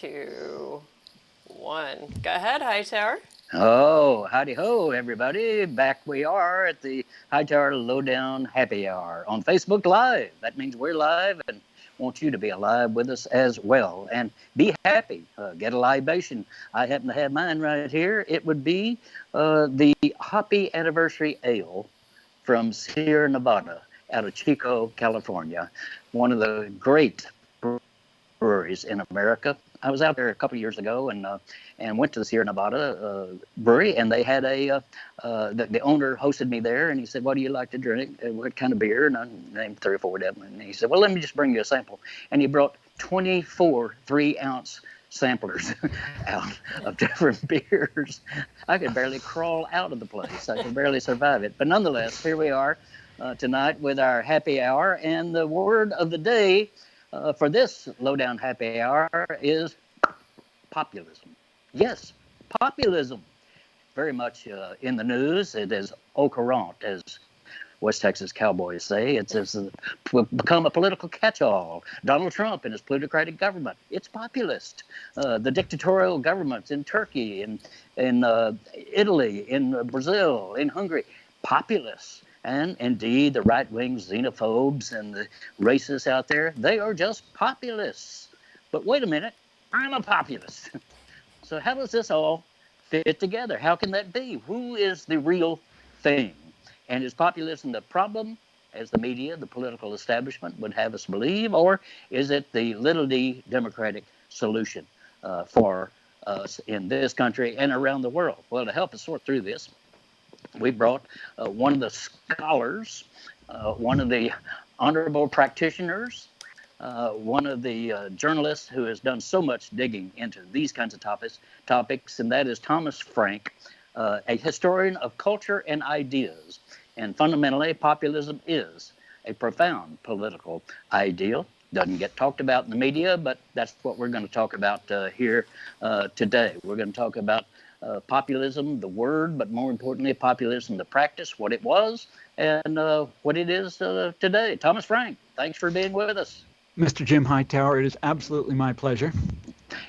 2, 1. Go ahead, Hightower. Oh, howdy ho, everybody. Back we are at the Hightower Lowdown Happy Hour on Facebook Live. That means we're live and want you to be alive with us as well. And be happy. Get a libation. I happen to have mine right here. It would be the Hoppy Anniversary Ale from Sierra Nevada out of Chico, California. One of the great breweries in America. I was out there a couple of years ago and went to the Sierra Nevada brewery, and they had the owner hosted me there, and he said, "What do you like to drink? What kind of beer?" And I named 3 or 4 of them, and he said, "Well, let me just bring you a sample." And he brought 24 3-ounce samplers out of different beers. I could barely crawl out of the place. I could barely survive it. But nonetheless, here we are tonight with our happy hour, and the word of the day for this Lowdown Happy Hour is populism. Yes, populism. Very much in the news. It is au courant, as West Texas cowboys say. It's become a political catch-all. Donald Trump and his plutocratic government. It's populist. The dictatorial governments in Turkey, in Italy, in Brazil, in Hungary. Populists. And indeed, the right-wing xenophobes and the racists out there, they are just populists. But wait a minute, I'm a populist. So how does this all fit together? How can that be? Who is the real thing? And is populism the problem, as the media, the political establishment would have us believe, or is it the little d democratic solution for us in this country and around the world? Well, to help us sort through this, we brought one of the scholars, one of the honorable practitioners, one of the journalists who has done so much digging into these kinds of topics, and that is Thomas Frank, a historian of culture and ideas. And fundamentally, populism is a profound political ideal. Doesn't get talked about in the media, but that's what we're going to talk about here today. We're going to talk about populism, the word, but more importantly, populism, the practice, what it was, and what it is today. Thomas Frank, thanks for being with us. Mr. Jim Hightower, it is absolutely my pleasure.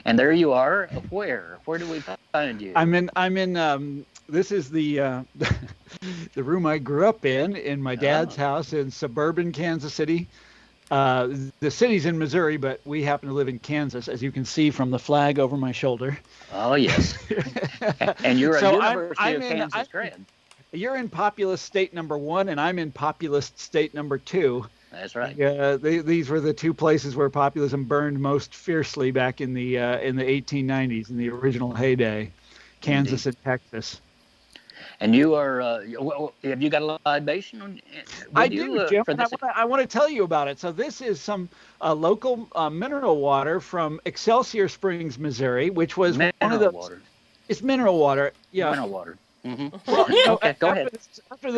And there you are. Where? Where do we find you? I'm in. This is the the room I grew up in my dad's house in suburban Kansas City. The city's in Missouri, but we happen to live in Kansas, as you can see from the flag over my shoulder. Oh, yes. And you're a University of Kansas grad. You're in populist state number 1, and I'm in populist state number 2. That's right. These were the 2 places where populism burned most fiercely back in the 1890s, in the original heyday, Kansas and Texas. And you are, have you got a libation? I do, Jim. I want to tell you about it. So this is some local mineral water from Excelsior Springs, Missouri, which was one of the. Water. It's mineral water. Yeah. Mineral water. Mm-hmm. Well, okay, go ahead. After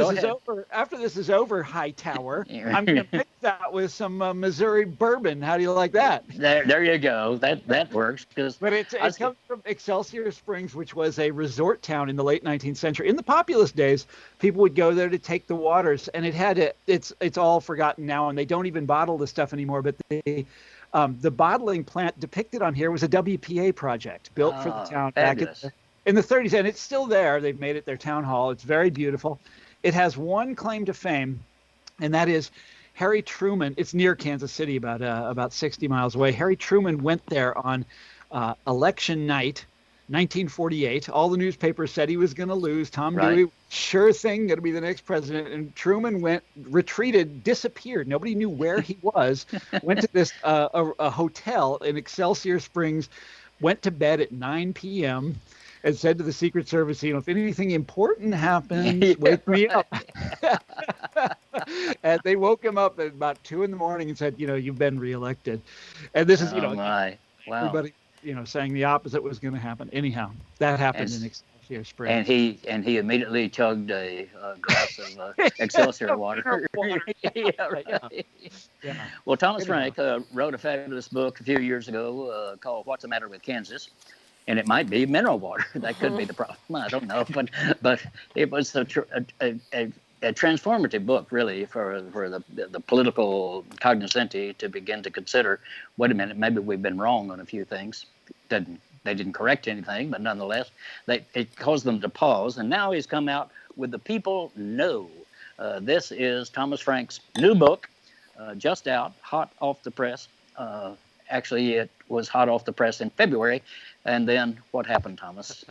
this is over, Hightower, I'm going to mix that with some Missouri bourbon. How do you like that? There you go. That works. But it comes from Excelsior Springs, which was a resort town in the late 19th century. In the populist days, people would go there to take the waters, and it's all forgotten now, and they don't even bottle the stuff anymore. But the bottling plant depicted on here was a WPA project built for the town back in the 30s, and it's still there. They've made it their town hall. It's very beautiful. It has one claim to fame, and that is Harry Truman. It's near Kansas City, about 60 miles away. Harry Truman went there on election night, 1948. All the newspapers said he was going to lose. Tom Dewey, sure thing, going to be the next president. And Truman retreated, disappeared. Nobody knew where he was. Went to this a hotel in Excelsior Springs, went to bed at 9 p.m., and said to the Secret Service, if anything important happens, wake me up. And they woke him up at about 2 a.m. and said, you've been reelected. And this is, everybody, saying the opposite was going to happen. Anyhow, that happened in Excelsior Springs. And he immediately chugged a glass of Excelsior water. Yeah. Well, Thomas Frank wrote a fabulous book a few years ago called What's the Matter with Kansas? And it might be mineral water. That could be the problem. I don't know, but it was a a transformative book, really, for the political cognoscenti to begin to consider, wait a minute, maybe we've been wrong on a few things. They didn't correct anything, but nonetheless, it caused them to pause. And now he's come out with The People Know. This is Thomas Frank's new book, just out, hot off the press. Actually, it was hot off the press in February. And then what happened, Thomas?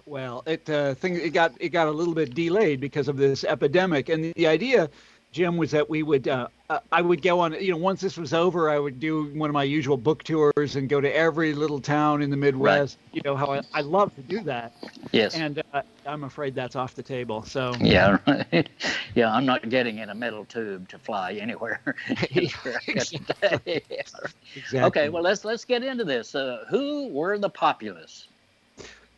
Well, it got a little bit delayed because of this epidemic, and the idea, Jim, was that we would I would go on, once this was over, I would do one of my usual book tours and go to every little town in the Midwest. Right. You know how I love to do that. Yes. And I'm afraid that's off the table. So yeah, right. Yeah, I'm not getting in a metal tube to fly anywhere. Exactly. Okay, well let's get into this. Who were the populists?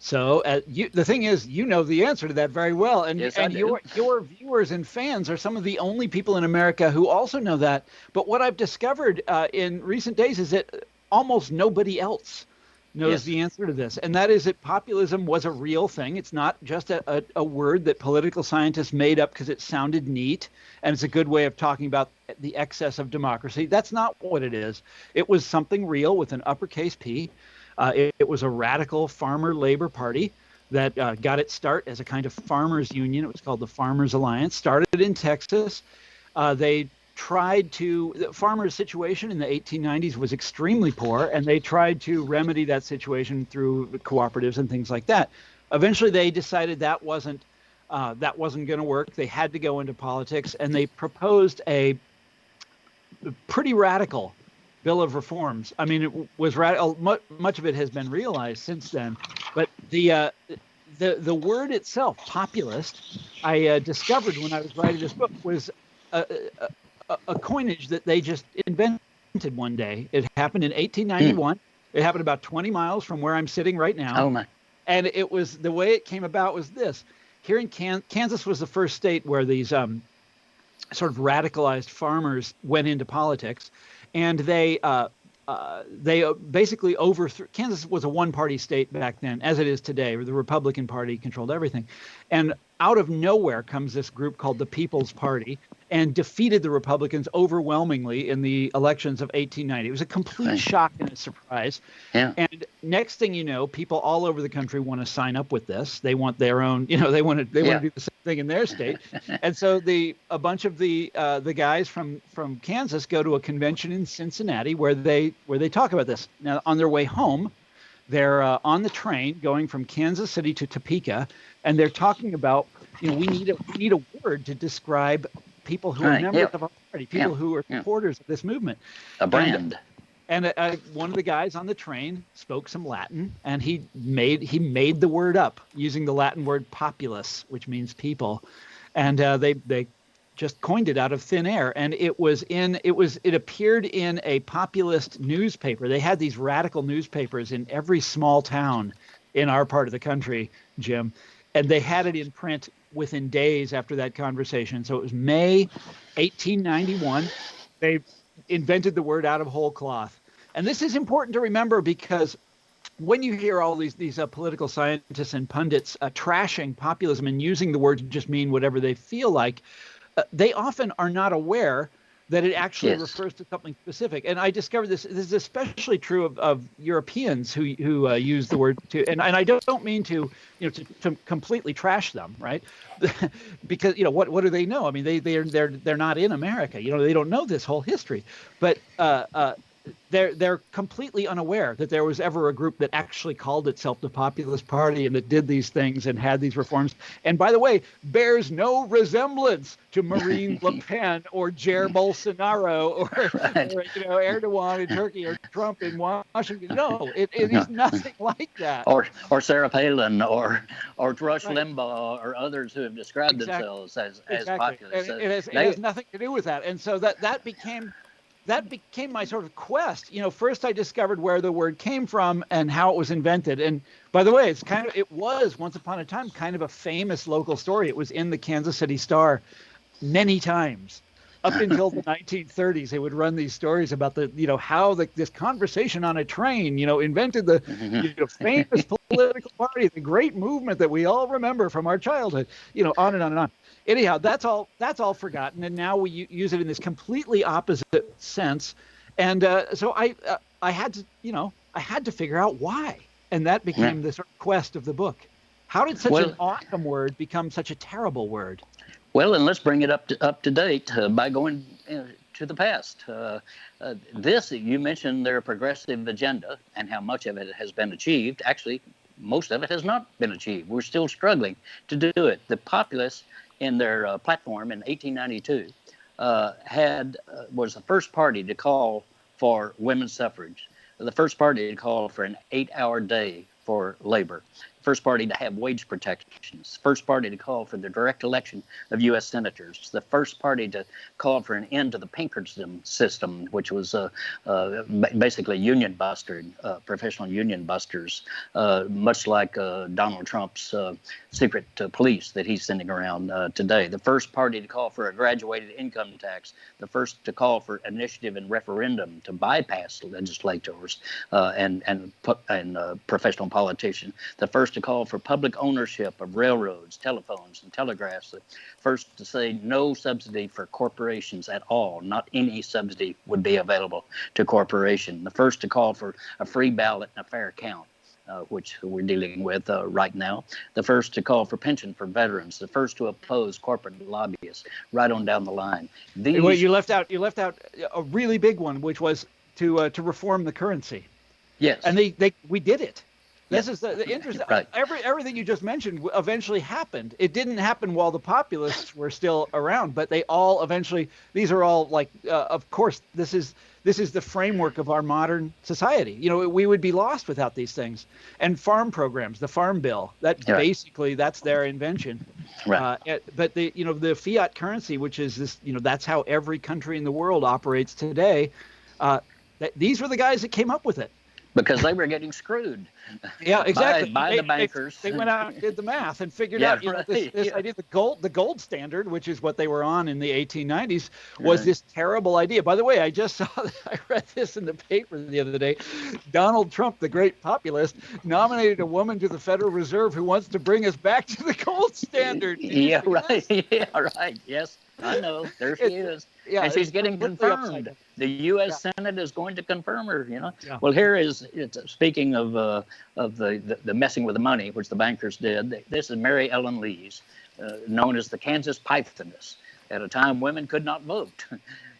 So the thing is, you know the answer to that very well, and yes, and your viewers and fans are some of the only people in America who also know that. But what I've discovered in recent days is that almost nobody else knows the answer to this, and that is that populism was a real thing. It's not just a word that political scientists made up because it sounded neat, and it's a good way of talking about the excess of democracy. That's not what it is. It was something real with an uppercase P. It was a radical farmer labor party that got its start as a kind of farmers union. It was called the Farmers Alliance, started in Texas. They tried to, the farmers' situation in the 1890s was extremely poor, and they tried to remedy that situation through cooperatives and things like that. Eventually, they decided that wasn't going to work. They had to go into politics, and they proposed a pretty radical Bill of Reforms. I mean, it was radical. Much of it has been realized since then, but the word itself, populist, I discovered when I was writing this book, was a coinage that they just invented one day. It happened in 1891. It happened about 20 miles from where I'm sitting right now. Oh my! And it was, the way it came about was this. Here in Kansas was the first state where these sort of radicalized farmers went into politics. And they basically overthrew. Kansas was a one-party state back then, as it is today, where the Republican Party controlled everything. And out of nowhere comes this group called the People's Party and defeated the Republicans overwhelmingly in the elections of 1890. It was a complete shock and a surprise. Yeah. And next thing you know, people all over the country want to sign up with this. They want their own, they want to do the same thing in their state. And so a bunch of the guys from Kansas go to a convention in Cincinnati where they talk about this. Now, on their way home, they're on the train going from Kansas City to Topeka, and they're talking about, we need a word to describe people who are members of our party, people who are supporters of this movement. A brand. And one of the guys on the train spoke some Latin, and he made the word up using the Latin word populus, which means people, and they just coined it out of thin air. And it appeared in a populist newspaper. They had these radical newspapers in every small town in our part of the country, Jim, and they had it in print within days after that conversation. So it was May 1891. They invented the word out of whole cloth. And this is important to remember because when you hear all these political scientists and pundits trashing populism and using the word to just mean whatever they feel like, they often are not aware that it actually refers to something specific. And I discovered this is especially true of Europeans who use the word to, and I don't mean to completely trash them, right? Because what do they know? I mean they're not in America. They don't know this whole history. But they're completely unaware that there was ever a group that actually called itself the Populist Party and that did these things and had these reforms. And by the way, bears no resemblance to Marine Le Pen or Jair Bolsonaro or Erdogan in Turkey or Trump in Washington. No, it is nothing like that. Or Sarah Palin or Rush Limbaugh or others who have described themselves as populists. It has nothing to do with that. And so that became my sort of quest. First I discovered where the word came from and how it was invented. And by the way, it was once upon a time kind of a famous local story. It was in the Kansas City Star many times. Up until the 1930s, they would run these stories about how this conversation on a train, invented the famous political party, the great movement that we all remember from our childhood, on and on and on. Anyhow, that's all forgotten, and now we use it in this completely opposite sense. And so I had to, I had to figure out why, and that Yeah. became the sort of quest of the book. How did such Well, an awesome word become such a terrible word? Well, and let's bring it up to date by going to the past. This you mentioned their progressive agenda and how much of it has been achieved. Actually, most of it has not been achieved. We're still struggling to do it. The populists in their platform in 1892 was the first party to call for women's suffrage, the first party to call for an 8-hour day for labor, first party to have wage protections, first party to call for the direct election of U.S. senators, the first party to call for an end to the Pinkerton system, which was basically union busting, professional union busters, much like Donald Trump's secret police that he's sending around today. The first party to call for a graduated income tax, the first to call for initiative and referendum to bypass legislators and professional politicians, the first to call for public ownership of railroads, telephones, and telegraphs, the first to say no subsidy for corporations at all, not any subsidy would be available to corporations, the first to call for a free ballot and a fair count, which we're dealing with right now, the first to call for pension for veterans, the first to oppose corporate lobbyists, right on down the line. Well, you left out a really big one, which was to reform the currency. Yes, and we did it. This is the interesting. Right. Everything you just mentioned eventually happened. It didn't happen while the populists were still around, but they all eventually. These are all like, of course, this is the framework of our modern society. We would be lost without these things. And farm programs, the Farm Bill, basically that's their invention. Right. But the fiat currency, which is this, that's how every country in the world operates today. These were the guys that came up with it. Because they were getting screwed. Yeah, exactly. By the bankers. They went out and did the math and figured out this idea. The gold standard, which is what they were on in the 1890s, was this terrible idea. By the way, I read this in the paper the other day. Donald Trump, the great populist, nominated a woman to the Federal Reserve who wants to bring us back to the gold standard. Yeah, right. Yeah, right. Yes, I know. There she is. Yeah, and she's getting confirmed. The U.S. Senate is going to confirm her. Yeah. Well, here is speaking of the messing with the money, which the bankers did. This is Mary Ellen Lees, known as the Kansas Pythoness. At a time women could not vote,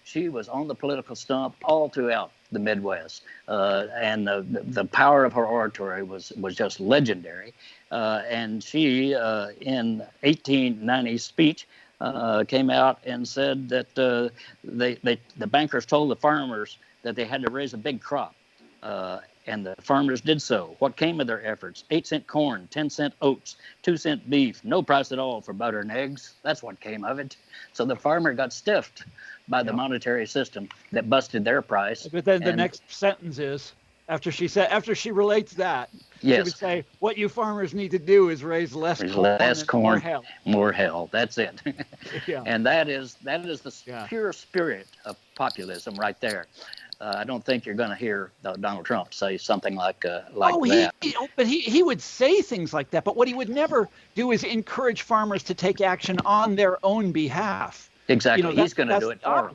she was on the political stump all throughout the Midwest, and the power of her oratory was just legendary. And she, in 1890 speech, came out and said that the bankers told the farmers that they had to raise a big crop, and the farmers did so. What came of their efforts? 8-cent corn, 10-cent oats, 2-cent beef, no price at all for butter and eggs. That's what came of it. So the farmer got stiffed by the monetary system that busted their price. But then the next sentence is, after she relates that, she would say, what you farmers need to do is raise less corn, more hell. That's it. Yeah. And that is the pure spirit of populism right there. I don't think you're going to hear Donald Trump say something like that. But he would say things like that. But what he would never do is encourage farmers to take action on their own behalf. Exactly. He's going to do it for them.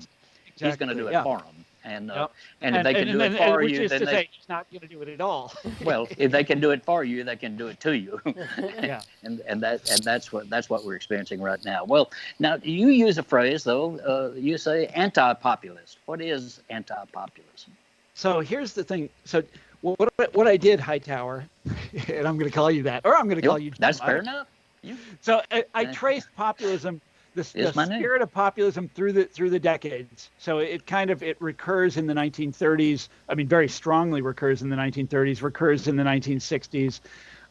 Exactly. He's going to do it for them. And and if they can do it for you, then he's not going to do it at all. Well, if they can do it for you, they can do it to you. Yeah. and that's what we're experiencing right now. Well, now you use a phrase though. You say anti-populist. What is anti-populism? So here's the thing. So what I did, Hightower, and I'm going to call you that, or I'm going to call you. That's fair enough. So I traced populism. The spirit of populism through the decades. So it recurs in the 1930s. I mean, very strongly recurs in the 1930s, recurs in the 1960s,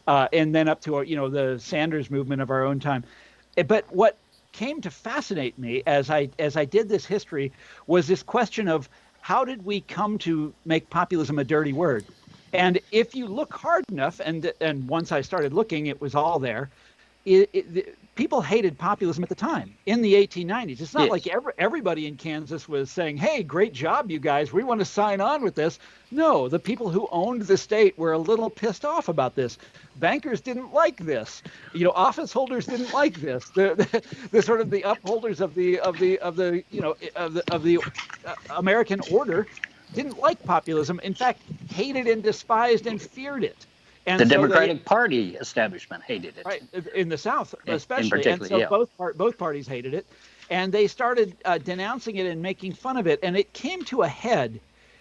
and then up to the Sanders movement of our own time. But what came to fascinate me as I did this history was this question of how did we come to make populism a dirty word? And if you look hard enough, and once I started looking, it was all there. people hated populism at the time in the 1890s. It's not Yes. like everybody in Kansas was saying, hey, great job, you guys. We want to sign on with this. No, the people who owned the state were a little pissed off about this. Bankers didn't like this. Office holders didn't like this. The sort of the upholders of the American order didn't like populism. In fact, hated and despised and feared it. And The so Democratic Party establishment hated it. Right, in the South especially, in and so yeah. both parties hated it, and they started denouncing it and making fun of it, and it came to a head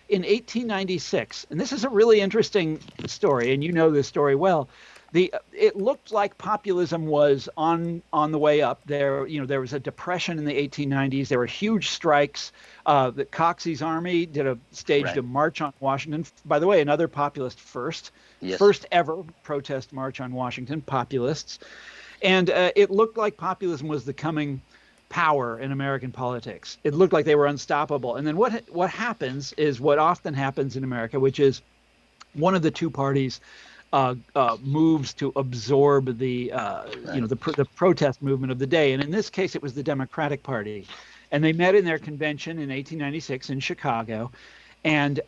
in 1896. And this is a really interesting story, and you know this story well. It looked like populism was on the way up. There was a depression in the 1890s. There were huge strikes. The Coxey's army staged a march on Washington. By the way, another populist first. Yes. First ever protest march on Washington, populists. And it looked like populism was the coming power in American politics. It looked like they were unstoppable. And then what happens is what often happens in America, which is one of the two parties moves to absorb the protest movement of the day. And in this case, it was the Democratic Party. And they met in their convention in 1896 in Chicago and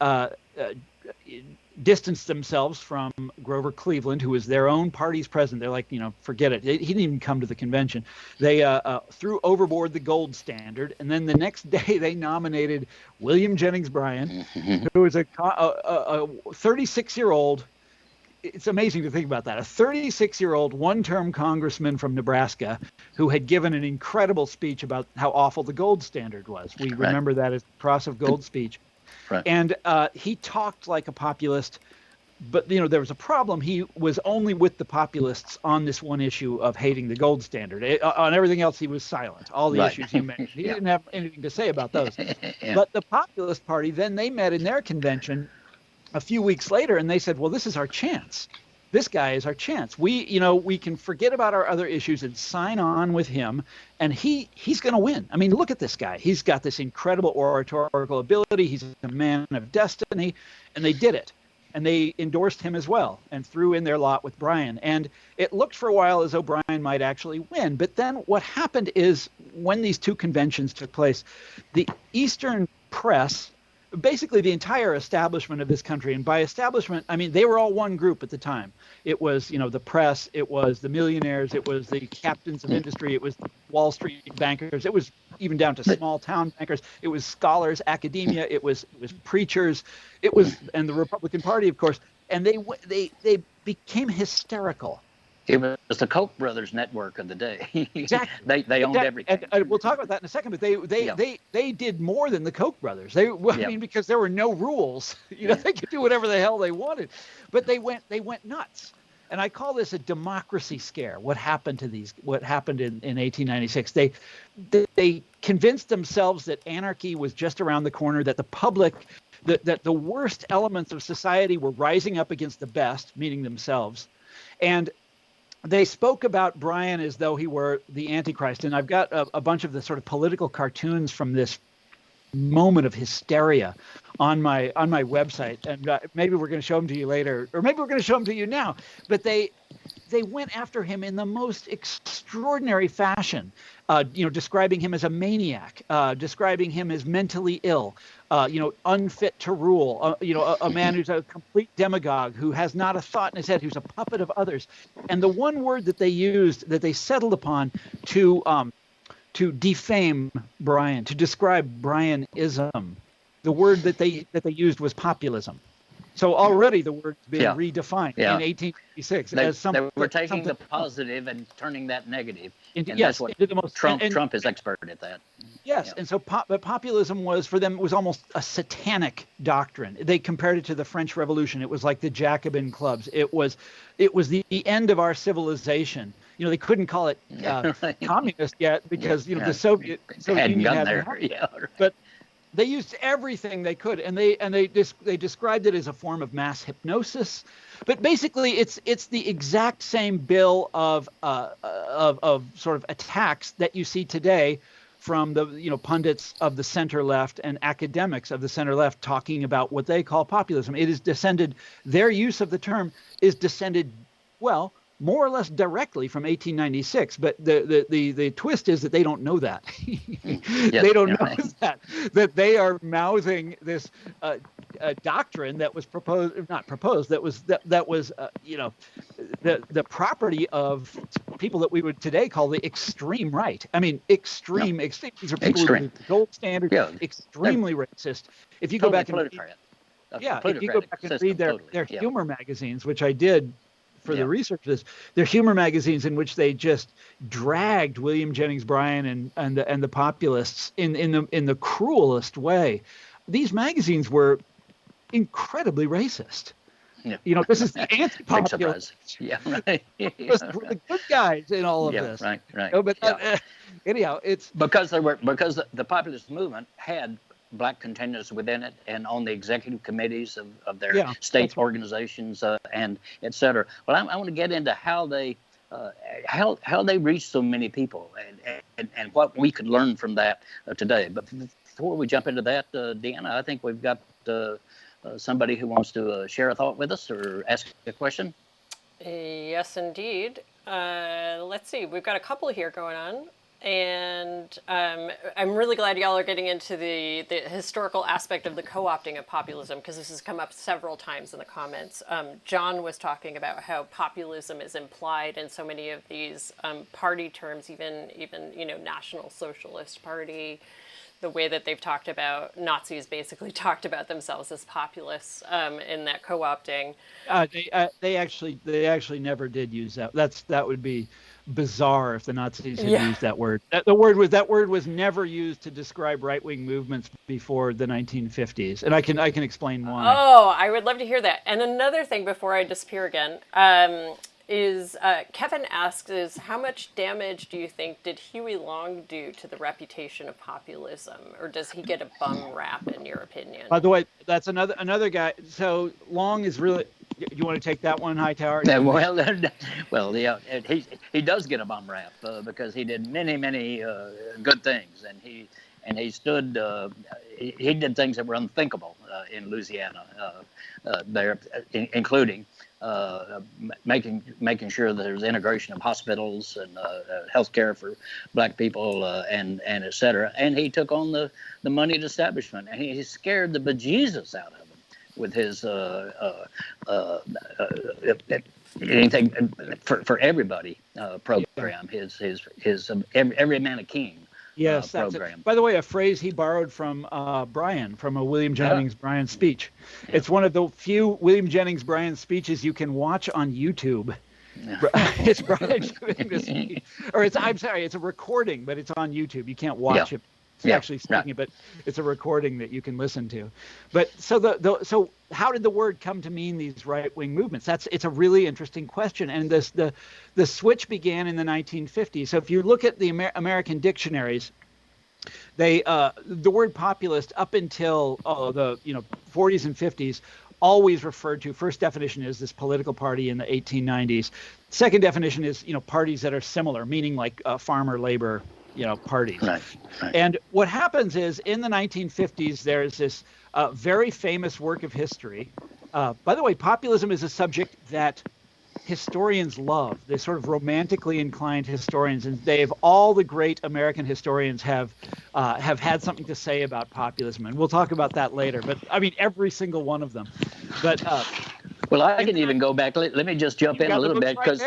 distanced themselves from Grover Cleveland, who was their own party's president. They're like, forget it. He didn't even come to the convention. They threw overboard the gold standard. And then the next day they nominated William Jennings Bryan, who was a 36-year-old. It's amazing to think about that. A 36-year-old one-term congressman from Nebraska who had given an incredible speech about how awful the gold standard was. We remember that as the Cross of Gold speech. Right. And he talked like a populist, but there was a problem. He was only with the populists on this one issue of hating the gold standard. On everything else, he was silent. All the issues you mentioned, he didn't have anything to say about those. But the Populist Party, then they met in their convention a few weeks later, and they said, well, this is our chance. This guy is our chance. We can forget about our other issues and sign on with him, and he's going to win. I mean, look at this guy. He's got this incredible oratorical ability. He's a man of destiny, and they did it. And they endorsed him as well and threw in their lot with Bryan. And it looked for a while as though Bryan might actually win. But then what happened is when these two conventions took place, the Eastern press, basically the entire establishment of this country, and by establishment, I mean, they were all one group at the time. It was, the press, it was the millionaires, it was the captains of industry, it was Wall Street bankers, it was even down to small town bankers, it was scholars, academia, it was preachers, and the Republican Party, of course, and they became hysterical. It was the Koch brothers network of the day. Exactly. They owned everything. And we'll talk about that in a second. But they did more than the Koch brothers. I mean, because there were no rules. They could do whatever the hell they wanted. But they went nuts. And I call this a democracy scare. What happened in 1896? They convinced themselves that anarchy was just around the corner. That the public, that the worst elements of society were rising up against the best, meaning themselves, and they spoke about Bryan as though he were the Antichrist. And I've got a bunch of the sort of political cartoons from this moment of hysteria on my website. And maybe we're going to show them to you later, or maybe we're going to show them to you now. But they went after him in the most extraordinary fashion, describing him as a maniac, describing him as mentally ill, unfit to rule, a man who's a complete demagogue, who has not a thought in his head, who's a puppet of others. And the one word that they used, that they settled upon to defame Bryan, to describe Bryanism, the word that they used was populism. So already the word's been redefined in 1886 as something. They were taking the positive and turning that negative. And yes, that's what into the most, Trump is expert at that. Yes, and so but populism was almost a satanic doctrine. They compared it to the French Revolution. It was like the Jacobin clubs. It was the end of our civilization. They couldn't call it communist yet because the Soviet Union hadn't happened. But they used everything they could, and they described it as a form of mass hypnosis. But basically, it's the exact same bill of sort of attacks that you see today from the pundits of the center left and academics of the center left talking about what they call populism. It is descended. Their use of the term is descended, well, more or less directly from 1896. But the twist is that they don't know that. Yes, They don't know right. that they are mouthing this doctrine that was that was the property of people that we would today call the extreme right. I mean, No, extreme. These are people who extreme. believe the gold standard. Yeah, they're Extremely racist. If you go totally back and read, plutocrat. A if you go plutocratic back and read system, their totally. their Yeah, humor magazines, which I did for the yeah, research of this, their humor magazines in which they just dragged William Jennings Bryan and the populists in the cruelest way. These magazines were incredibly racist. yeah. This is the Big anti-populist. surprise. Yeah, right. Populists were the good guys in all of Yeah, this. right, right. But Yeah, anyhow, it's because the populist movement had black contingents within it and on the executive committees of their yeah, state that's right. organizations and et cetera. Well, I want to get into how they reached so many people and what we could learn from that today. But before we jump into that, Deanna, I think we've got somebody who wants to share a thought with us or ask a question. Yes, indeed. Let's see. We've got a couple here going on. And I'm really glad y'all are getting into the historical aspect of the co-opting of populism, because this has come up several times in the comments. John was talking about how populism is implied in so many of these party terms, even National Socialist Party, the way that they've talked about Nazis basically talked about themselves as populists in that co-opting. They actually never did use that. That would be bizarre if the Nazis had Yeah. used that word. That word was never used to describe right wing movements before the 1950s, and I can explain why. Oh, I would love to hear that. And another thing before I disappear again is Kevin asks is how much damage do you think did Huey Long do to the reputation of populism, or does he get a bum rap in your opinion? By the way, that's another guy. So Long is really. You want to take that one, Hightower? Yeah, well, yeah, he does get a bum rap because he did many good things, and he stood he did things that were unthinkable in Louisiana, there, including making sure that there was integration of hospitals and health care for black people and et cetera. And he took on the moneyed establishment, and he scared the bejesus out of them with his anything for everybody program, his every man a king Yes, that's program. it. By the way, a phrase he borrowed from Bryan, from a William Jennings Bryan speech. Yeah. It's one of the few William Jennings Bryan speeches you can watch on YouTube. Yeah. It's Bryan giving this speech, or it's a recording, but it's on YouTube. You can't watch it. Actually speaking, but it's a recording that you can listen to. But so how did the word come to mean these right-wing movements? It's a really interesting question, and the switch began in the 1950s. So if you look at the American dictionaries, the word populist up until the 40s and 50s always referred to, first definition is this political party in the 1890s. Second definition is parties that are similar, meaning like farmer labor parties. Right. And what happens is in the 1950s, there's this very famous work of history. By the way, populism is a subject that historians love. They sort of romantically inclined historians, and all the great American historians have had something to say about populism, and we'll talk about that later. But I mean, every single one of them. But well, I can even go back. Let me just jump in a little bit because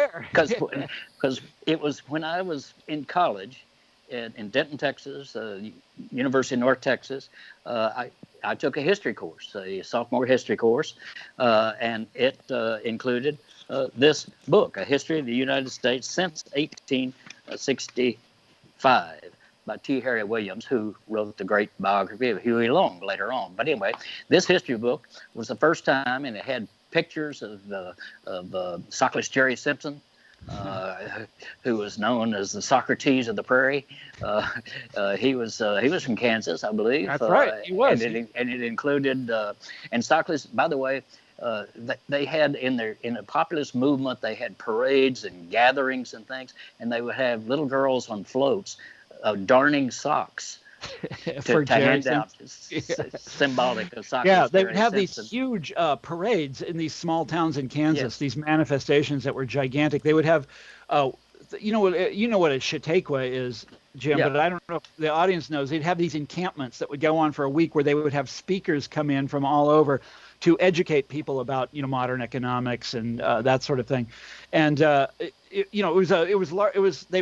it was when I was in college in Denton, Texas, University of North Texas. I took a history course, a sophomore history course, and it included this book, A History of the United States Since 1865, by T. Harry Williams, who wrote the great biography of Huey Long later on. But anyway, this history book was the first time, and it had pictures of Socrates Jerry Simpson, who was known as the Socrates of the Prairie. He was from Kansas, I believe. That's right, he was. And it included and Socrates. By the way, they had in the populist movement, they had parades and gatherings and things, and they would have little girls on floats darning socks for to Jerry hand out, Simpson. symbolic of Yeah, Socrates, they would Jerry have these Simpson. huge parades in these small towns in Kansas, Yes. these manifestations that were gigantic. They would have, uh, you know what a Chautauqua is, Jim, Yeah. but I don't know if the audience knows. They'd have these encampments that would go on for a week, where they would have speakers come in from all over to educate people about modern economics and that sort of thing. And they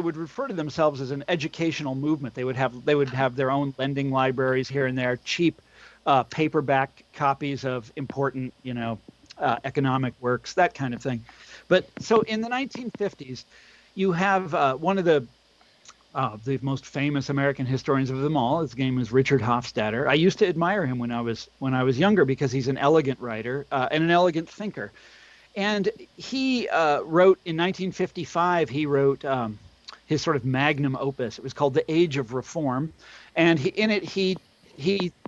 would refer to themselves as an educational movement. They would have their own lending libraries here and there, cheap paperback copies of important, economic works, that kind of thing. But so in the 1950s, you have one of the most famous American historians of them all. His name is Richard Hofstadter. I used to admire him when I was younger, because he's an elegant writer and an elegant thinker. And he wrote in 1955. He wrote his sort of magnum opus. It was called The Age of Reform, and in it he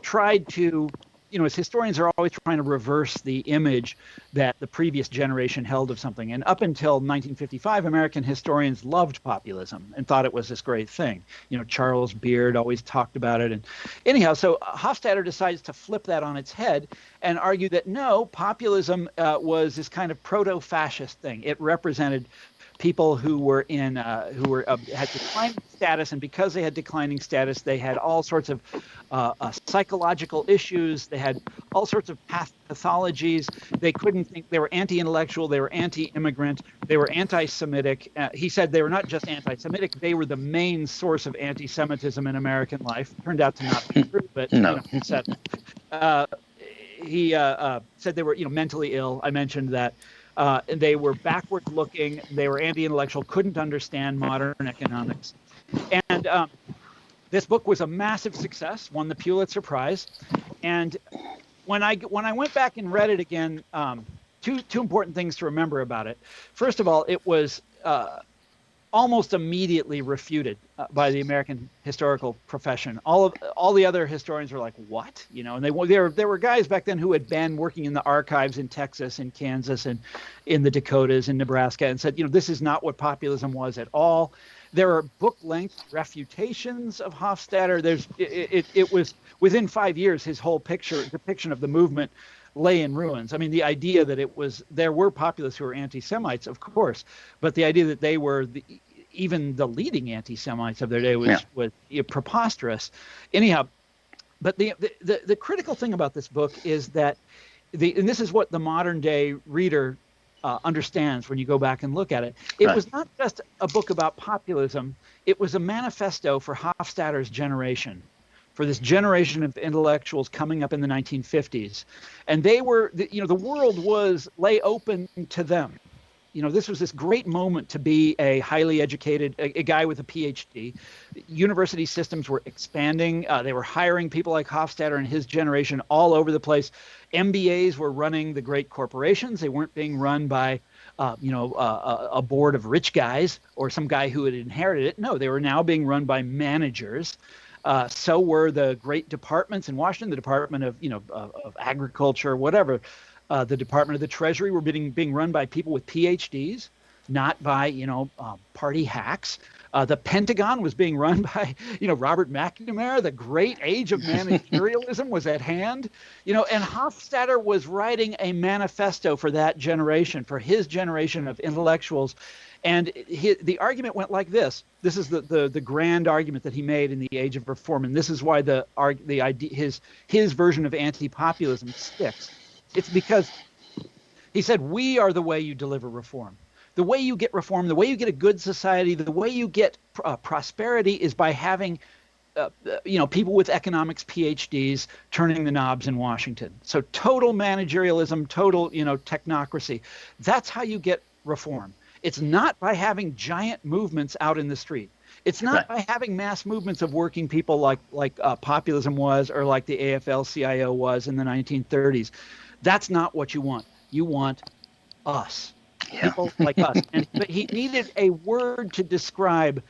tried to, as historians are always trying to reverse the image that the previous generation held of something. And up until 1955, American historians loved populism and thought it was this great thing. Charles Beard always talked about it. And anyhow, so Hofstadter decides to flip that on its head and argue that no, populism was this kind of proto-fascist thing. It represented people who had declining status, and because they had declining status, they had all sorts of psychological issues. They had all sorts of pathologies. They couldn't think. They were anti-intellectual. They were anti-immigrant. They were anti-Semitic. He said they were not just anti-Semitic; they were the main source of anti-Semitism in American life. Turned out to not be true, but No. he said. He said they were, mentally ill. I mentioned that. They were backward looking. They were anti-intellectual, couldn't understand modern economics. And this book was a massive success, won the Pulitzer Prize. And when I went back and read it again, two important things to remember about it. First of all, it was almost immediately refuted by the American historical profession. All the other historians were like, "What?" And there were guys back then who had been working in the archives in Texas and Kansas and in the Dakotas and Nebraska, and said, this is not what populism was at all. There are book-length refutations of Hofstadter. It was within 5 years, his whole depiction of the movement lay in ruins. I mean, the idea that there were populists who were anti-Semites, of course, but the idea that they were even the leading anti-Semites of their day was preposterous. Anyhow, but the critical thing about this book is that and this is what the modern day reader understands when you go back and look at it. It Right. was not just a book about populism. It was a manifesto for Hofstadter's generation, for this generation of intellectuals coming up in the 1950s. And they were, the world lay open to them. This was this great moment to be a highly educated, a guy with a PhD. University systems were expanding. They were hiring people like Hofstadter and his generation all over the place. MBAs were running the great corporations. They weren't being run by, a board of rich guys or some guy who had inherited it. No, they were now being run by managers. So were the great departments in Washington, the Department of Agriculture, whatever. The Department of the Treasury were being run by people with PhDs, not by party hacks. The Pentagon was being run by Robert McNamara. The great age of managerialism was at hand. And Hofstadter was writing a manifesto for that generation, for his generation of intellectuals. And the argument went like this. This is the grand argument that he made in The Age of Reform, and this is why the idea, his version of anti-populism sticks. It's because he said, we are the way you deliver reform. The way you get reform, the way you get a good society, the way you get prosperity is by having people with economics PhDs turning the knobs in Washington. So total managerialism, total technocracy. That's how you get reform. It's not by having giant movements out in the street. It's not by having mass movements of working people like populism was, or like the AFL-CIO was in the 1930s. That's not what you want. You want us, people like us. But he needed a word to describe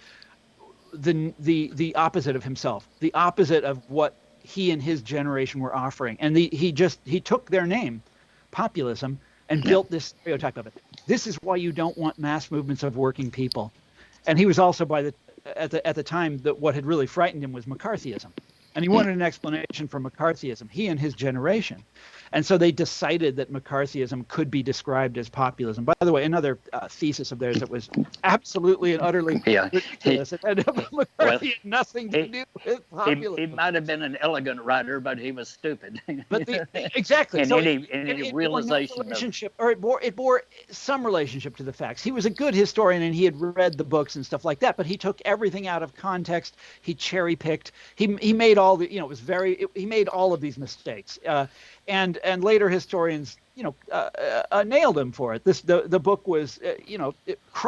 the opposite of himself, the opposite of what he and his generation were offering. And he took their name, populism, and built this stereotype of it. This is why you don't want mass movements of working people. And he was also at the time that what had really frightened him was McCarthyism. And he wanted an explanation for McCarthyism, he and his generation. And so they decided that McCarthyism could be described as populism. By the way, another thesis of theirs that was absolutely and utterly Yeah. ridiculous. McCarthy Well, had nothing to do with populism. he might have been an elegant writer, but he was stupid. But exactly. in So any realization bore no relationship, or it bore some relationship to the facts. He was a good historian, and he had read the books and stuff like that. But he took everything out of context. He cherry picked. He made all the it was he made all of these mistakes. And later historians nailed him for it. The book was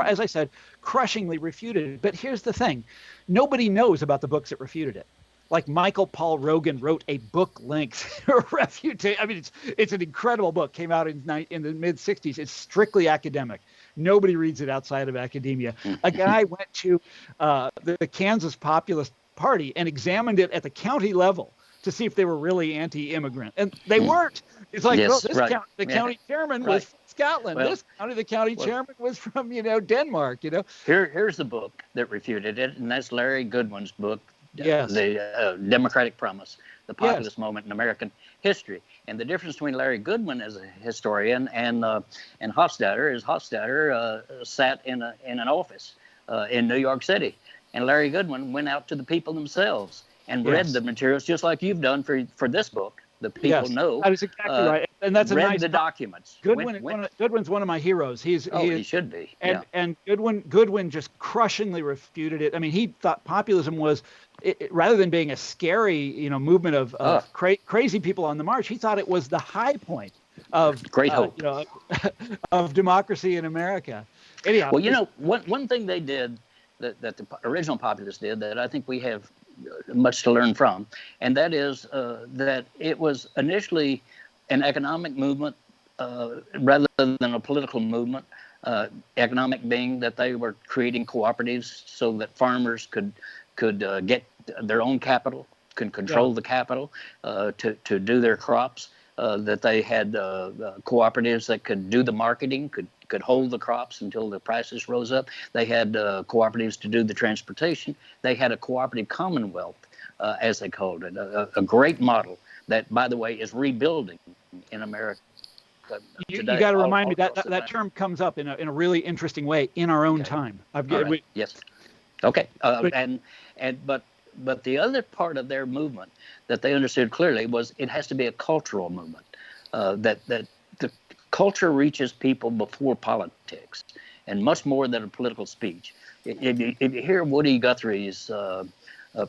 as I said, crushingly refuted. But here's the thing: nobody knows about the books that refuted it. Like Michael Paul Rogan wrote a book-length refutation. I mean, it's an incredible book. Came out in the mid '60s. It's strictly academic. Nobody reads it outside of academia. A guy went to the Kansas Populist Party and examined it at the county level to see if they were really anti-immigrant, and they weren't. It's like, yes, this right. county chairman was from Scotland. Well, this county chairman was from Denmark. Here's the book that refuted it, and that's Larry Goodwin's book. Yes. The Democratic Promise, the populist moment in American history. And the difference between Larry Goodwin as a historian and Hofstadter is Hofstadter sat in an office in New York City, and Larry Goodwin went out to the people themselves and read the materials just like you've done for this book. The people know. That is exactly right, and that's read the documents. Goodwin's one of my heroes. He should be. And Goodwin just crushingly refuted it. I mean, he thought populism was, rather than being a scary movement of crazy people on the march, he thought it was the high point of great hope of democracy in America. Anyhow, well, one thing they did that the original populists did that I think we have much to learn from, and that is that it was initially an economic movement rather than a political movement. Economic being that they were creating cooperatives so that farmers could get their own capital, could control the capital to do their crops. That they had cooperatives that could do the marketing, could hold the crops until the prices rose up. They had cooperatives to do the transportation. They had a cooperative commonwealth, as they called it, a great model that, by the way, is rebuilding in America. You got to remind me that term comes up in a really interesting way in our own time. Yes. Okay. But the other part of their movement that they understood clearly was it has to be a cultural movement. That the culture reaches people before politics, and much more than a political speech. If you hear Woody Guthrie's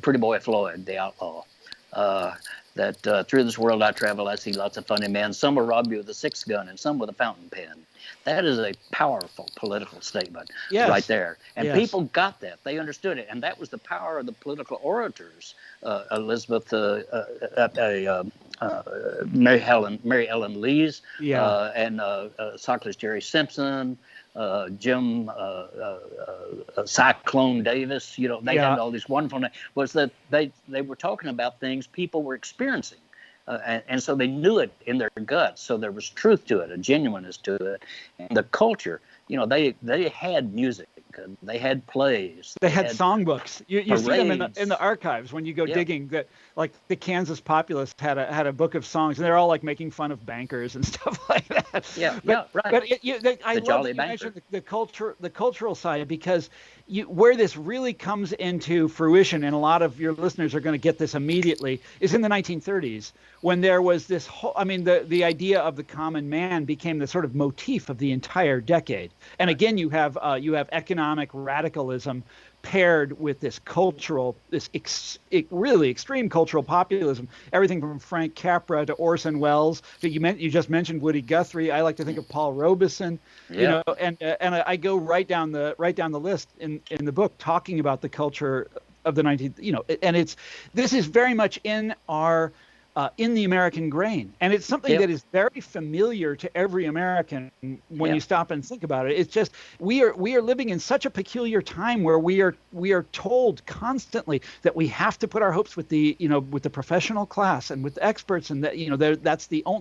Pretty Boy Floyd, the outlaw, that through this world I travel, I see lots of funny men. Some will rob you with a six gun and some with a fountain pen. That is a powerful political statement right there. And people got that. They understood it. And that was the power of the political orators. Elizabeth, Mary Ellen Lees, and Socrates, Jerry Simpson, Jim Cyclone Davis. They had all these wonderful names. Was that they were talking about things people were experiencing. And so they knew it in their guts. So there was truth to it, a genuineness to it. And the culture, they had music. They had plays. They had songbooks. You see them in the archives when you go digging. That like the Kansas Populists had a book of songs, and they're all like making fun of bankers and stuff like that. Right. But I love that you mentioned the cultural side, because where this really comes into fruition, and a lot of your listeners are going to get this immediately, is in the 1930s, when there was this whole. I mean, the idea of the common man became the sort of motif of the entire decade. And again, you have economic radicalism paired with this really extreme cultural populism. Everything from Frank Capra to Orson Welles. You just mentioned Woody Guthrie. I like to think of Paul Robeson. And I go right down the list in the book, talking about the culture of the 19th. And this is very much in our. In the American grain. And it's something that is very familiar to every American when you stop and think about it. It's just we are living in such a peculiar time where we are told constantly that we have to put our hopes with the professional class and with experts, and that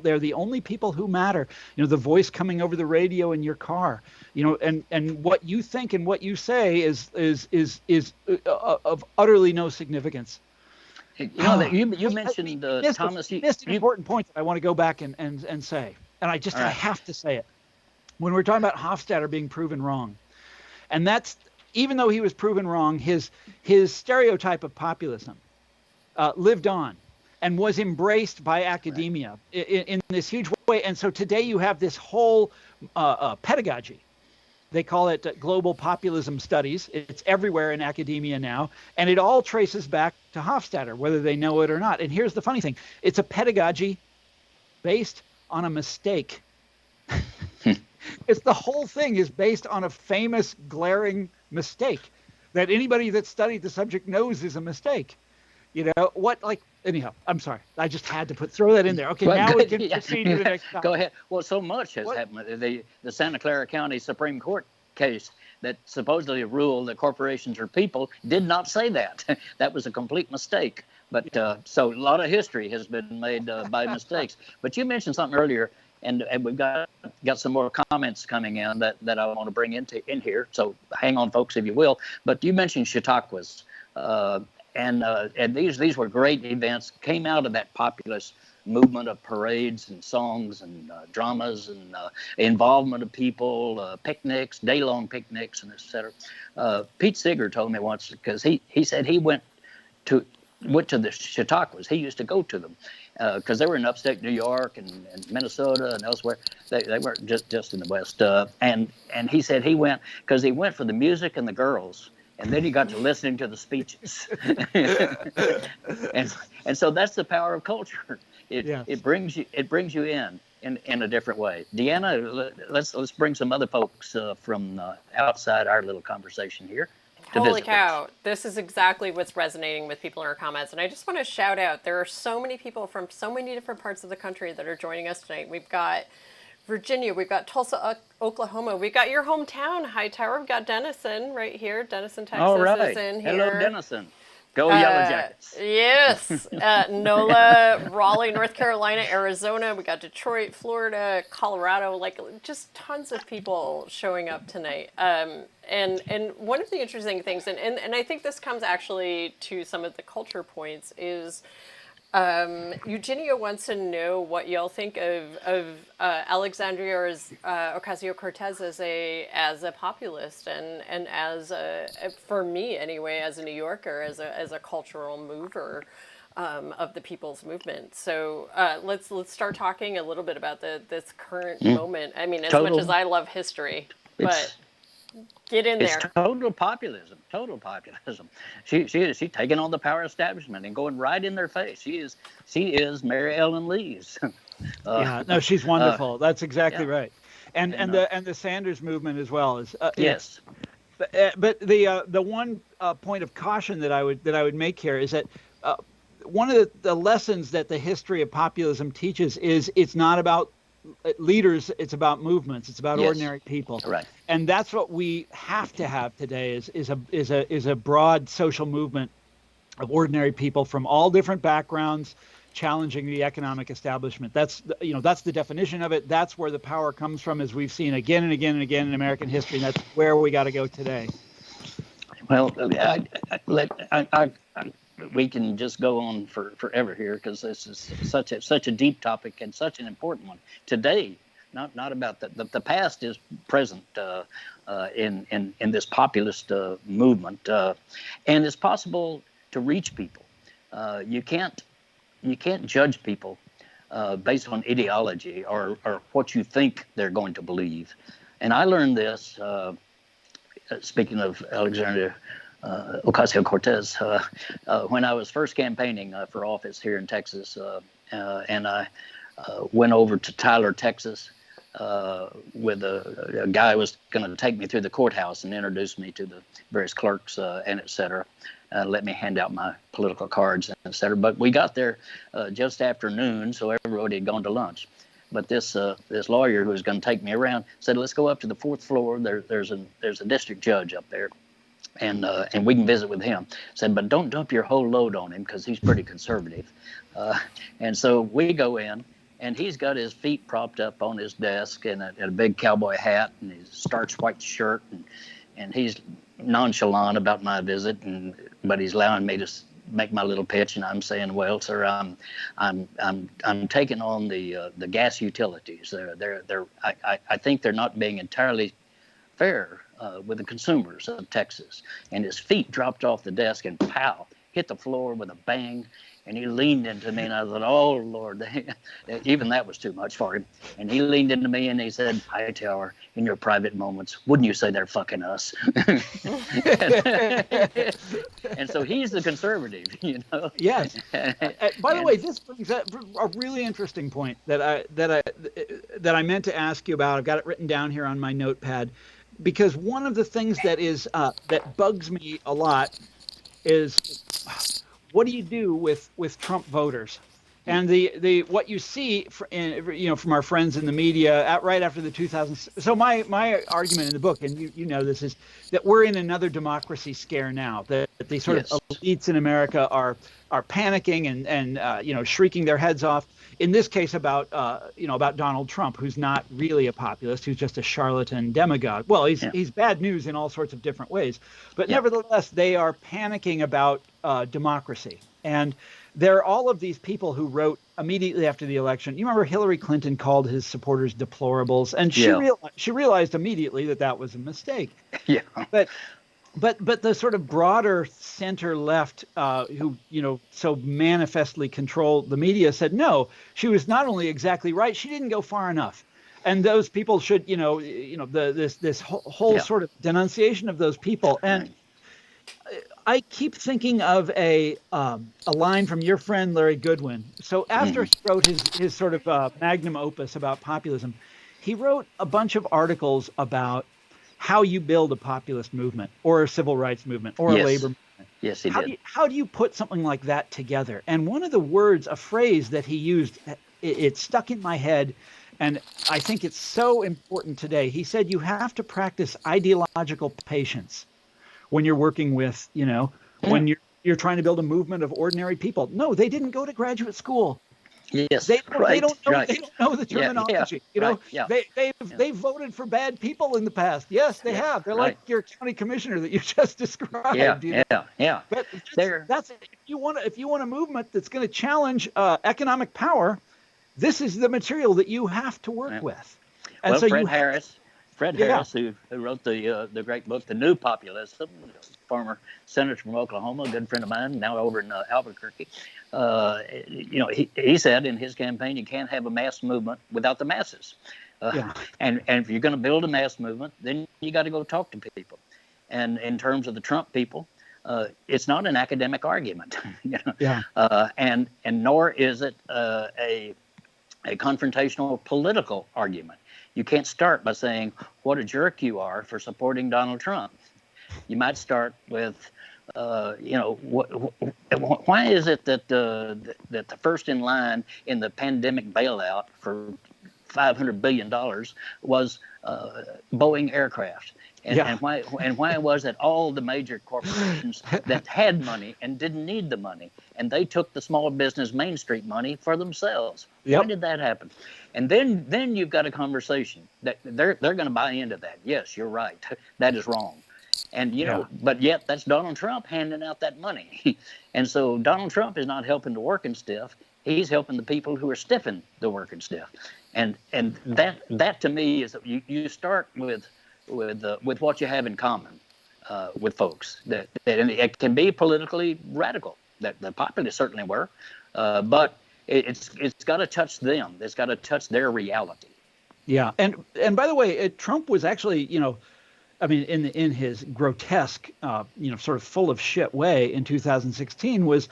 they're the only people who matter. The voice coming over the radio in your car. And what you think and what you say is of utterly no significance. You know that you We mentioned missed, Thomas. missed an important point that I want to go back and say, and I All right. have to say it. When we're talking about Hofstadter being proven wrong, and that's even though he was proven wrong, his stereotype of populism lived on and was embraced by Right. academia in this huge way. And so today you have this whole pedagogy. They call it global populism studies. It's everywhere in academia now. And it all traces back to Hofstadter, whether they know it or not. And here's the funny thing. It's a pedagogy based on a mistake. It's the whole thing is based on a famous glaring mistake that anybody that studied the subject knows is a mistake. You know what? Like anyhow, I'm sorry. I just had to throw that in there. Okay, Well, now we good. can Yeah. proceed to the next topic. Go ahead. Well, so much has What? happened. The Santa Clara County Supreme Court case that supposedly ruled that corporations are people did not say that. That was a complete mistake. But so a lot of history has been made by mistakes. But you mentioned something earlier, and we've got some more comments coming in that I want to bring in here. So hang on, folks, if you will. But you mentioned Chautauquas. And these were great events, came out of that populist movement of parades and songs and dramas and involvement of people, picnics, day-long picnics, and et cetera. Pete Seeger told me once, because he said he went to the Chautauquas. He used to go to them because they were in upstate New York and Minnesota and elsewhere. They weren't just in the West. And he said he went because he went for the music and the girls. And then he got to listening to the speeches. and so that's the power of culture. It brings you in a different way. Deanna, let's bring some other folks from outside our little conversation here. Holy cow. This is exactly what's resonating with people in our comments. And I just want to shout out, there are so many people from so many different parts of the country that are joining us tonight. We've got Virginia, we've got Tulsa, Oklahoma, we've got your hometown, Hightower, we've got Denison right here. Denison, Texas All right. is in here. Hello, Denison. Go Yellow Jackets. Yes. NOLA, Raleigh, North Carolina, Arizona. We got Detroit, Florida, Colorado, like just tons of people showing up tonight. And one of the interesting things, and I think this comes actually to some of the culture points, is Eugenio wants to know what y'all think of Alexandria Ocasio-Cortez as a populist and as for me anyway, as a New Yorker, as a cultural mover of the people's movement. So let's start talking a little bit about this current moment. I mean, as much as I love history, but get in there. It's total populism. She's taking on the power establishment and going right in their face. She is Mary Ellen Lee's. She's wonderful. That's exactly right. And the Sanders movement as well is yes. But the one point of caution that I would make here is that one of the lessons that the history of populism teaches is it's not about leaders, it's about movements, it's about ordinary people. Right. And that's what we have to have today is a broad social movement of ordinary people from all different backgrounds challenging the economic establishment. That's the definition of it. That's where the power comes from, as we've seen again and again and again in American history, and that's where we got to go today. Well, we can just go on forever here because this is such a deep topic and such an important one today. Not about the past is present in this populist movement, and it's possible to reach people. You can't judge people based on ideology or what you think they're going to believe. And I learned this. Speaking of Alexandria Ocasio-Cortez, when I was first campaigning for office here in Texas, and I went over to Tyler, Texas, with a guy who was going to take me through the courthouse and introduce me to the various clerks and et cetera, let me hand out my political cards and et cetera. But we got there just after noon, so everybody had gone to lunch. But this lawyer who was going to take me around said, "Let's go up to the fourth floor. There's a district judge up there, and we can visit with him." Said, "But don't dump your whole load on him because he's pretty conservative." And so we go in, and he's got his feet propped up on his desk and a big cowboy hat and his starched white shirt, and he's nonchalant about my visit, but he's allowing me to make my little pitch, and I'm saying, well, sir, I'm taking on the gas utilities. I think they're not being entirely fair with the consumers of Texas. And his feet dropped off the desk and pow, hit the floor with a bang. And he leaned into me, and I thought, oh, Lord, even that was too much for him. And he leaned into me and he said, Hightower, in your private moments, wouldn't you say they're fucking us? And so he's the conservative, you know. Yes. By the way, this brings up a really interesting point that I meant to ask you about. I've got it written down here on my notepad, because one of the things that that bugs me a lot is, what do you do with Trump voters? And the what you see from our friends in the media right after the 2000s. So my argument in the book, and you know this, is that we're in another democracy scare now. That the sort of elites in America are panicking and shrieking their heads off. In this case, about Donald Trump, who's not really a populist, who's just a charlatan demagogue. Well, he's bad news in all sorts of different ways, but nevertheless, they are panicking about democracy. And there are all of these people who wrote immediately after the election. You remember Hillary Clinton called his supporters deplorables, and she realized immediately that was a mistake. Yeah. But the sort of broader center left, who so manifestly control the media, said no. She was not only exactly right, she didn't go far enough, and those people should this whole sort of denunciation of those people. And I keep thinking of a line from your friend Larry Goodwin. So after he wrote his sort of magnum opus about populism, he wrote a bunch of articles about how you build a populist movement or a civil rights movement or a labor movement. Yes, he did. How do you put something like that together? And one of the words, a phrase that he used, it stuck in my head, and I think it's so important today. He said you have to practice ideological patience when you're working with, when you're trying to build a movement of ordinary people. No, they didn't go to graduate school. Yes, they don't know the terminology. They voted for bad people in the past. Yes, they have. They're like your county commissioner that you just described. Yeah. But that's if you want a movement that's going to challenge economic power, this is the material that you have to work with. And so Fred Harris, who wrote the great book, The New Populism, former senator from Oklahoma, a good friend of mine, now over in Albuquerque. He said in his campaign, you can't have a mass movement without the masses. And if you're going to build a mass movement, then you got to go talk to people. And in terms of the Trump people, it's not an academic argument, and nor is it a confrontational political argument. You can't start by saying what a jerk you are for supporting Donald Trump. You might start with, why is it that the first in line in the pandemic bailout for $500 billion was Boeing aircraft? And why was it all the major corporations that had money and didn't need the money, and they took the small business Main Street money for themselves? Why did that happen? And then you've got a conversation that they're going to buy into that. Yes, you're right. That is wrong. And but yet that's Donald Trump handing out that money. And so Donald Trump is not helping the working stiff. He's helping the people who are stiffing the working stiff. And that to me is you start with what you have in common with folks. That and it can be politically radical. That the populists certainly were, but it's got to touch them. It's got to touch their reality. Yeah, and by the way, Trump was actually, in his grotesque, sort of full of shit way in 2016 was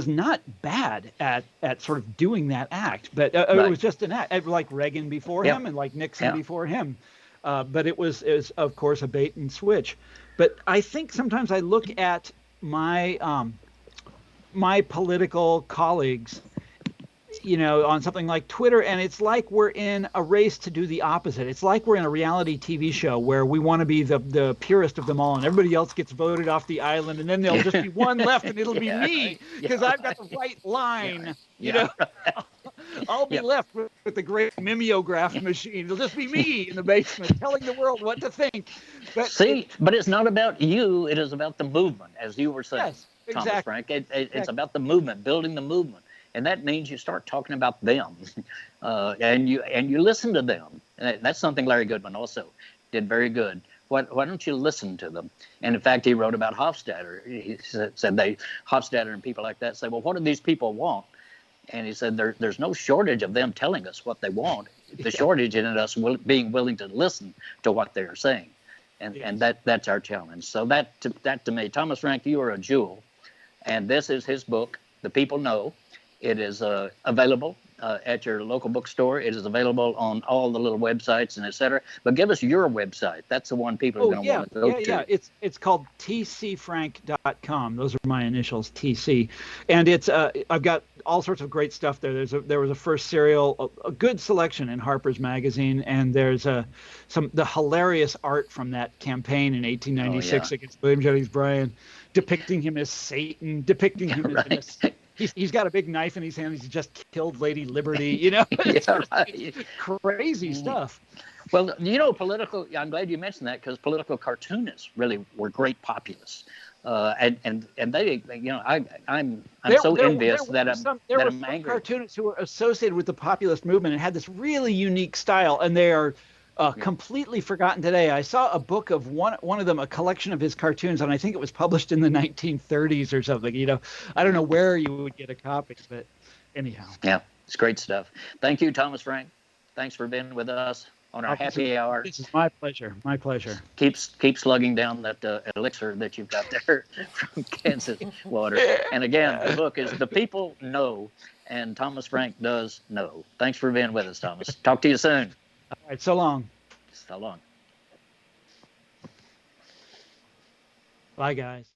not bad at sort of doing that act, but it was just an act, like Reagan before him and like Nixon before him. But it was of course a bait and switch. But I think sometimes I look at my my political colleagues, on something like Twitter, and it's like we're in a race to do the opposite. It's like we're in a reality TV show where we want to be the purest of them all, and everybody else gets voted off the island, and then there'll just be one left, and it'll be me because I've got the right line. I'll be left with the great mimeograph machine. It'll just be me in the basement telling the world what to think. But it's not about you. It is about the movement, as you were saying. Thomas Exactly. Frank. It's about the movement, building the movement, and that means you start talking about them, and you listen to them. And that's something Larry Goodman also did very good. Why don't you listen to them? And in fact, he wrote about Hofstadter. He said Hofstadter and people like that say, well, what do these people want? And he said, there's no shortage of them telling us what they want. The shortage in us being willing to listen to what they're saying. And that's our challenge. So that to me, Thomas Frank, you are a jewel. And this is his book, The People Know. It is available at your local bookstore. It is available on all the little websites and et cetera. But give us your website. That's the one people are going to want to go to. Yeah. It's called tcfrank.com. Those are my initials, TC. And it's I've got all sorts of great stuff there. There was a first serial, a good selection in Harper's Magazine, and there's the hilarious art from that campaign in 1896 against William Jennings Bryan, depicting him as Satan, depicting him as he's got a big knife in his hand. He's just killed Lady Liberty. It's crazy stuff. Well, political. I'm glad you mentioned that, because political cartoonists really were great populists, and they, I'm so envious that I'm angry. Cartoonists who were associated with the populist movement and had this really unique style, and they are completely forgotten today. I saw a book of one of them, a collection of his cartoons, and I think it was published in the 1930s or something. I don't know where you would get a copy, but anyhow. Yeah, it's great stuff. Thank you, Thomas Frank. Thanks for being with us on our happy hour. This is my pleasure. My pleasure. Keep slugging down that elixir that you've got there from Kansas water. And again, the book is The People Know, and Thomas Frank does know. Thanks for being with us, Thomas. Talk to you soon. All right, so long. So long. Bye, guys.